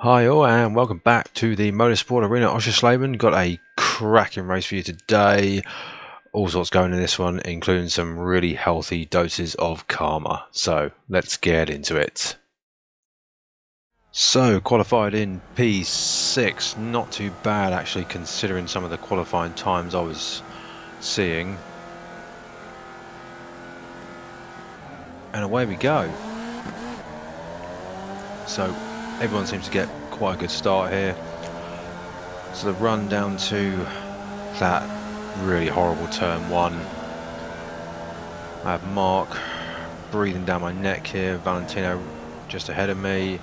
Hi all and welcome back to the Motorsport Arena at Oschersleben. Got a cracking race for you today. All sorts going in this one, including some really healthy doses of karma. So let's get into it. So qualified in P6, not too bad actually considering some of the qualifying times I was seeing. And away we go. So everyone seems to get quite a good start here. So the run down to that really horrible turn one. I have Mark breathing down my neck here, Valentino just ahead of me.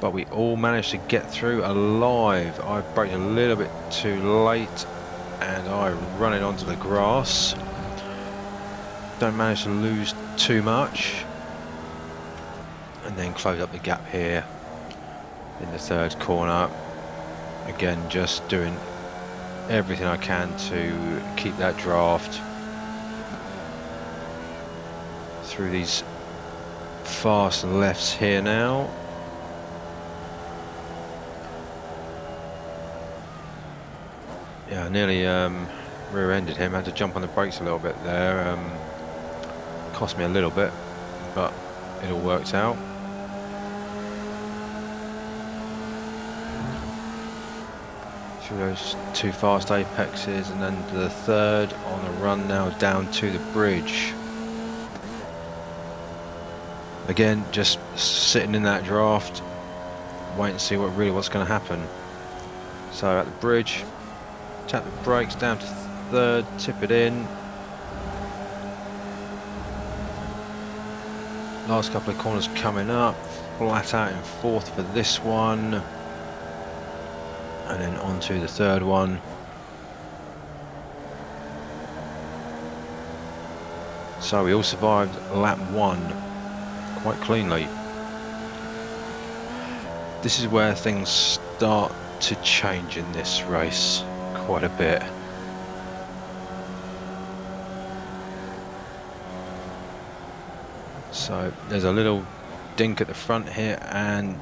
But we all managed to get through alive. I braked a little bit too late and I run it onto the grass. Don't manage to lose too much. And then close up the gap here in the third corner. Again, just doing everything I can to keep that draft through these fast lefts here now. Yeah, I nearly rear-ended him, had to jump on the brakes a little bit there. Cost me a little bit, but it all worked out. Through those two fast apexes and then the third on the run now down to the bridge. Again, just sitting in that draft, wait and see what's going to happen. So at the bridge, tap the brakes down to third, tip it in. Last couple of corners coming up, flat out in fourth for this one. And then on to the third one. So we all survived lap one quite cleanly. This is where things start to change in this race quite a bit. So there's a little dink at the front here and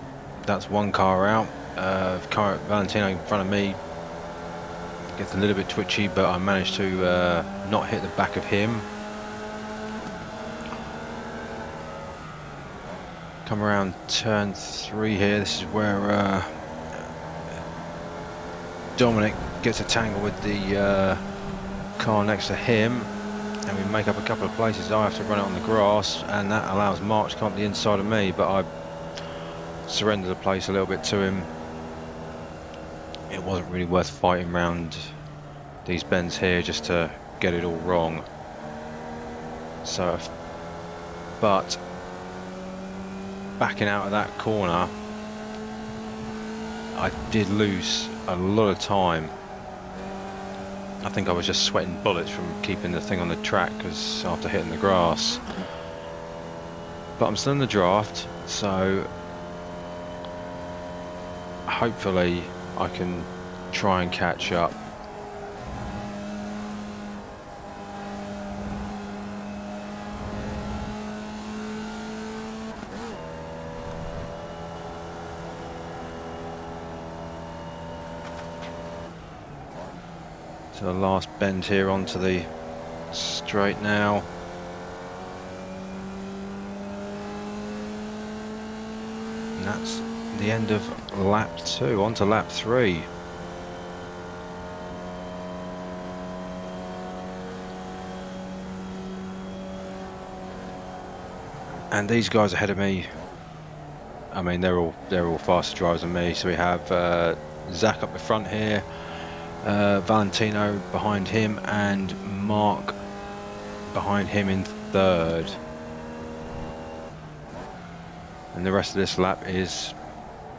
that's one car out. Valentino in front of me gets a little bit twitchy, but I managed to not hit the back of him. Come around turn 3 here. This is where Dominic gets a tangle with the car next to him, and we make up a couple of places. I have to run it on the grass, and that allows Mark to come up the inside of me, but I surrender the place a little bit to him. It wasn't really worth fighting around these bends here just to get it all wrong. So, but backing out of that corner, I did lose a lot of time. I think I was just sweating bullets from keeping the thing on the track because after hitting the grass. But I'm still in the draft, so hopefully I can try and catch up. So the last bend here onto the straight now. And that's the end of lap 2, on to lap 3. And these guys ahead of me, I mean, they're all faster drivers than me. So we have Zach up the front here, Valentino behind him, and Mark behind him in third. And the rest of this lap is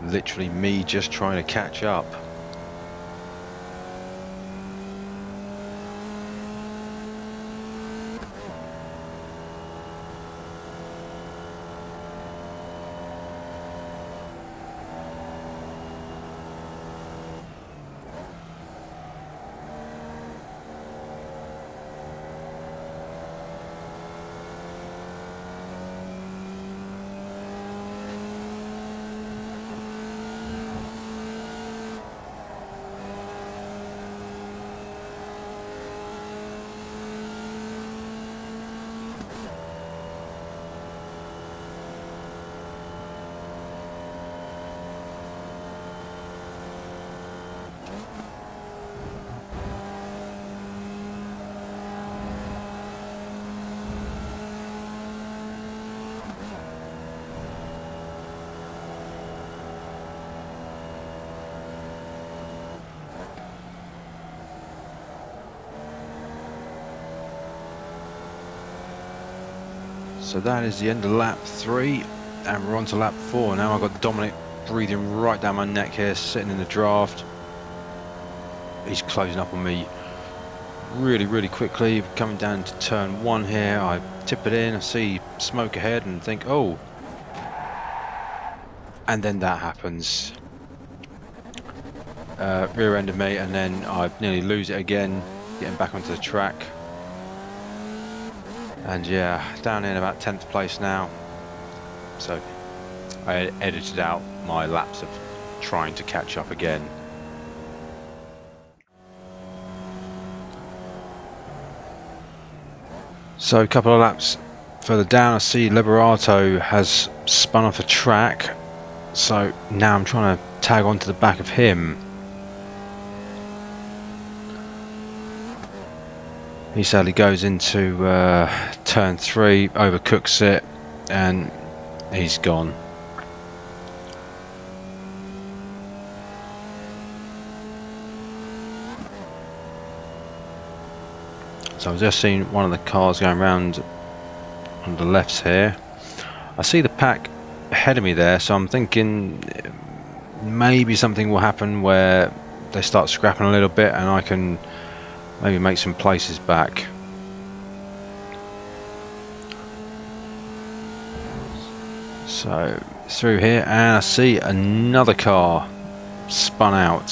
literally me just trying to catch up. So that is the end of lap 3, and we're on to lap 4 now. I've got Dominic breathing right down my neck here, sitting in the draft. He's closing up on me really quickly. Coming down to turn 1 here, I tip it in, I see smoke ahead and think, oh, and then that happens. Rear ended me, and then I nearly lose it again, getting back onto the track. And yeah, down in about 10th place now. So I edited out my laps of trying to catch up again. So a couple of laps further down, I see Liberato has spun off the track. So now I'm trying to tag onto the back of him. He sadly goes into turn 3, overcooks it, and he's gone. So I've just seen one of the cars going around on the lefts here. I see the pack ahead of me there, so I'm thinking maybe something will happen where they start scrapping a little bit and I can maybe make some places back. So through here, and I see another car spun out.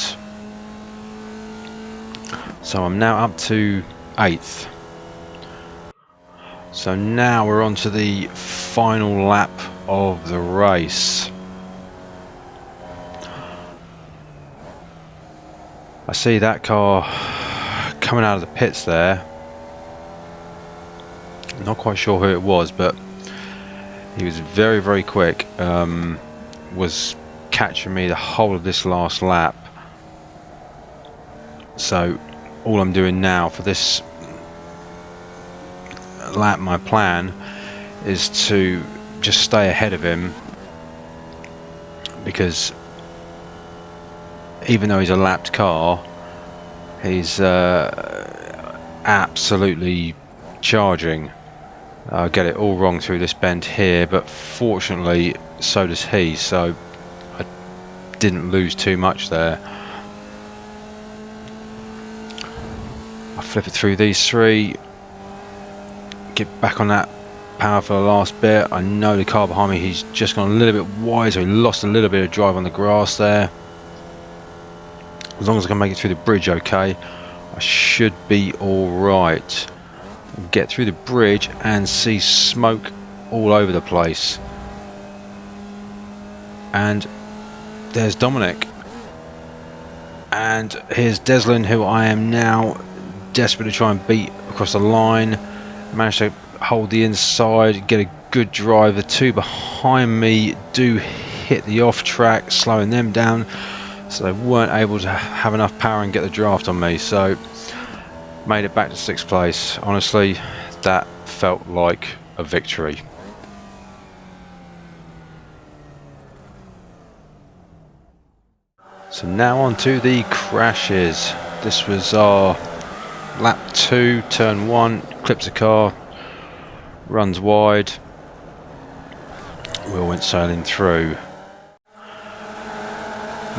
So I'm now up to 8th. So now we're on to the final lap of the race. I see that car coming out of the pits there. Not quite sure who it was, but he was very quick. Was catching me the whole of this last lap. So all I'm doing now for this lap, my plan is to just stay ahead of him, because even though he's a lapped car, he's absolutely charging. I get it all wrong through this bend here, but fortunately so does he, so I didn't lose too much there. I flip it through these 3, get back on that power for the last bit. I know the car behind me, he's just gone a little bit wide, so he lost a little bit of drive on the grass there. As long as I can make it through the bridge okay, I should be alright. Get through the bridge and see smoke all over the place. And there's Dominic. And here's Deslin, who I am now desperate to try and beat across the line. Managed to hold the inside, get a good drive. The 2 behind me do hit the off track, slowing them down. So they weren't able to have enough power and get the draft on me, so made it back to 6th place. Honestly, that felt like a victory. So now on to the crashes. This was our lap 2, turn 1, clips a car, runs wide. We all went sailing through.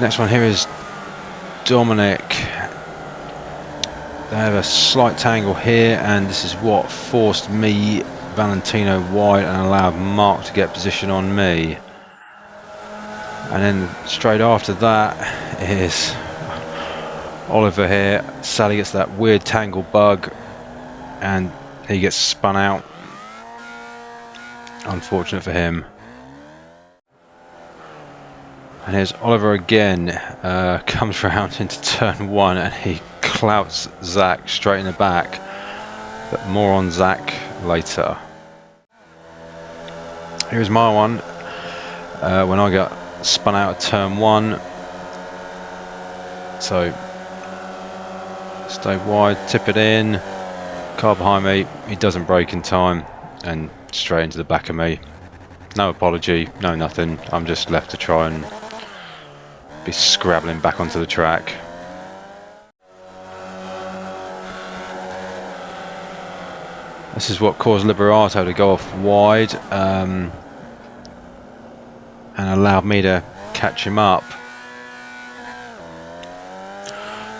Next one here is Dominic. They have a slight tangle here, and this is what forced me, Valentino, wide and allowed Mark to get position on me. And then straight after that is Oliver here. Sally gets that weird tangle bug and he gets spun out. Unfortunate for him. And here's Oliver again, comes round into turn 1 and he clouts Zach straight in the back, but more on Zach later. Here's my one, when I got spun out of turn 1. So Stay wide, tip it in. Car behind me, he doesn't brake in time, and straight into the back of me. No apology, no nothing. I'm just left to try and be scrabbling back onto the track. This is what caused Liberato to go off wide and allowed me to catch him up.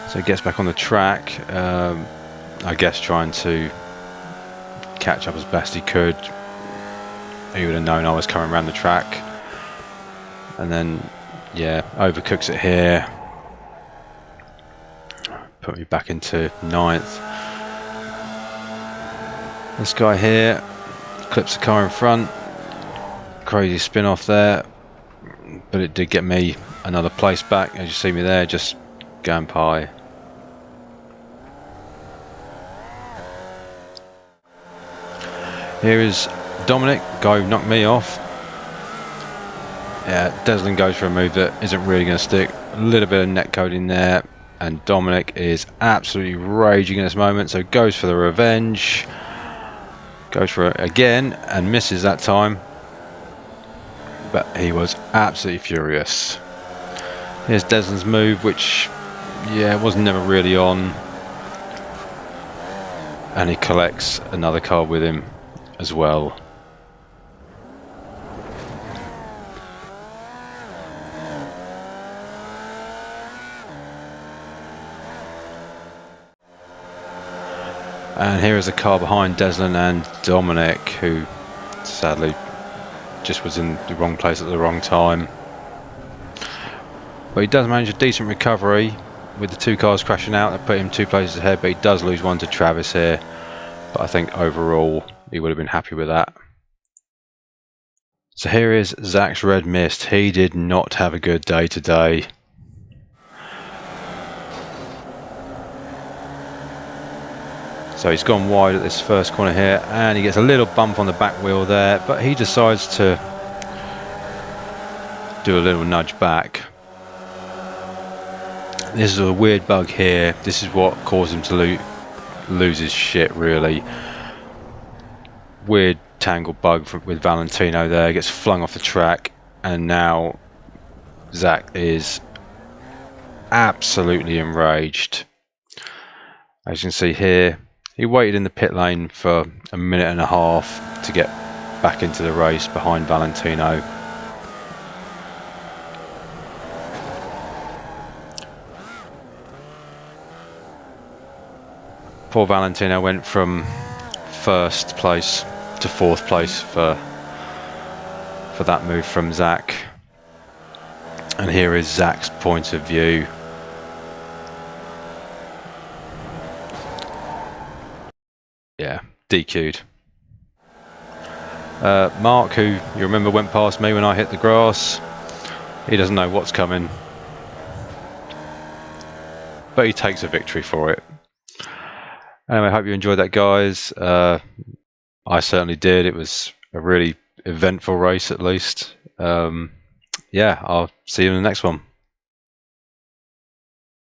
So he gets back on the track, I guess trying to catch up as best he could. He would have known I was coming around the track. And then, yeah, overcooks it here. Put me back into 9th. This guy here clips the car in front. Crazy spin off there. But it did get me another place back. As you see me there, just going pie. Here is Dominic, guy who knocked me off. Yeah, Deslin goes for a move that isn't really going to stick. A little bit of net coding there, and Dominic is absolutely raging in this moment, so goes for the revenge. Goes for it again and misses that time. But he was absolutely furious. Here's Deslin's move, which, yeah, was never really on. And he collects another car with him as well. And here is a car behind Deslin and Dominic, who sadly just was in the wrong place at the wrong time. But he does manage a decent recovery with the two cars crashing out that put him 2 places ahead, but he does lose one to Travis here. But I think overall he would have been happy with that. So here is Zach's Red Mist. He did not have a good day today. So he's gone wide at this first corner here, and he gets a little bump on the back wheel there, but he decides to do a little nudge back. This is a weird bug here. This is what caused him to lose his shit, really. Weird tangle bug with Valentino there, gets flung off the track, and now Zach is absolutely enraged. As you can see here, he waited in the pit lane for a minute and a half to get back into the race behind Valentino. Poor Valentino went from 1st place to 4th place for that move from Zach. And here is Zach's point of view. Yeah, DQ'd. Mark, who you remember went past me when I hit the grass, he doesn't know what's coming, but he takes a victory for it. Anyway, I hope you enjoyed that, guys. I certainly did. It was a really eventful race, at least. Yeah, I'll see you in the next one.